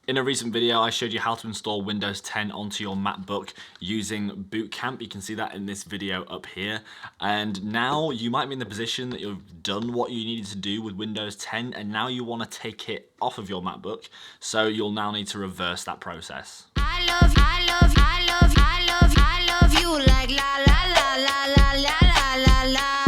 In a recent video, I showed you how to install Windows 10 onto your MacBook using Bootcamp. You can see that in this video up here. And now you might be in the position that you've done what you needed to do with Windows 10, and now you want to take it off of your MacBook. So you'll now need to reverse that process. I love you like la la la la la la la la.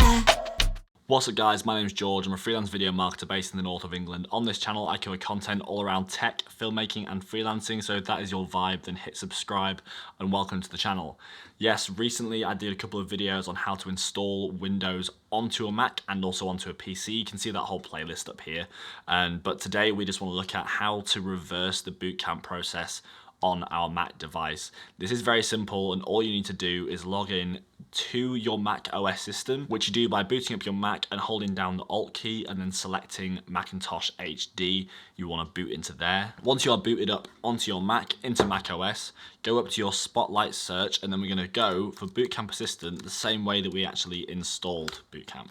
What's up guys, my name is George. I'm a freelance video marketer based in the north of England. On this channel I cover content all around tech, filmmaking and freelancing, so if that is your vibe then hit subscribe and welcome to the channel. Yes, recently I did a couple of videos on how to install Windows onto a Mac and also onto a PC. You can see that whole playlist up here. But today we just want to look at how to reverse the bootcamp process on our Mac device. This is very simple, and all you need to do is log in to your Mac OS system, which you do by booting up your Mac and holding down the Alt key and then selecting Macintosh HD. You want to boot into there. Once you are booted up onto your Mac, into Mac OS, go up to your Spotlight search, and then we're going to go for Bootcamp Assistant the same way that we actually installed Bootcamp.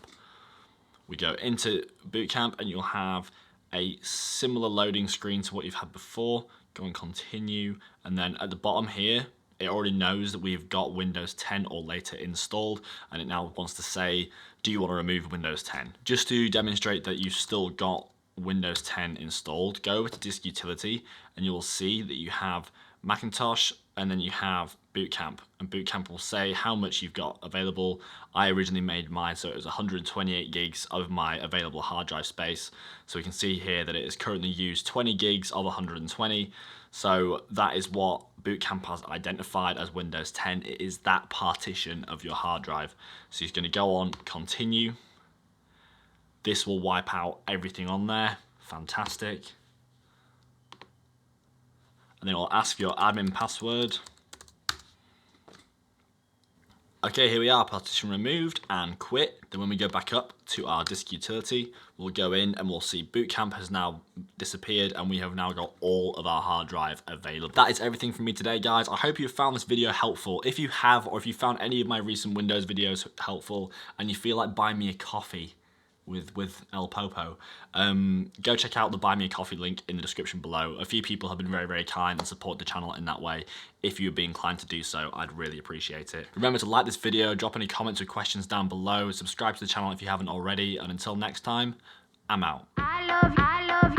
We go into Bootcamp and you'll have a similar loading screen to what you've had before. Go and continue, and then at the bottom here it already knows that we've got Windows 10 or later installed, and it now wants to say, do you want to remove Windows 10? Just to demonstrate that you've still got Windows 10 installed, go over to Disk Utility and you will see that you have Macintosh and then you have Bootcamp, and Bootcamp will say how much you've got available. I originally made mine so it was 128 gigs of my available hard drive space, so we can see here that it is currently used 20 gigs of 120, so that is what Bootcamp has identified as Windows 10. It is that partition of your hard drive. So he's going to go on continue. This will wipe out everything on there. Fantastic. And then it will ask your admin password. Okay, here we are, partition removed and quit. Then when we go back up to our disk utility, we'll go in and we'll see Bootcamp has now disappeared and we have now got all of our hard drive available. That is everything from me today, guys. I hope you found this video helpful. If you have, or if you found any of my recent Windows videos helpful and you feel like buying me a coffee with El Popo, go check out the Buy Me a Coffee link in the description below. A few people have been very, very kind and support the channel in that way. If you'd be inclined to do so, I'd really appreciate it. Remember to like this video, drop any comments or questions down below, subscribe to the channel if you haven't already, and until next time, I'm out. I love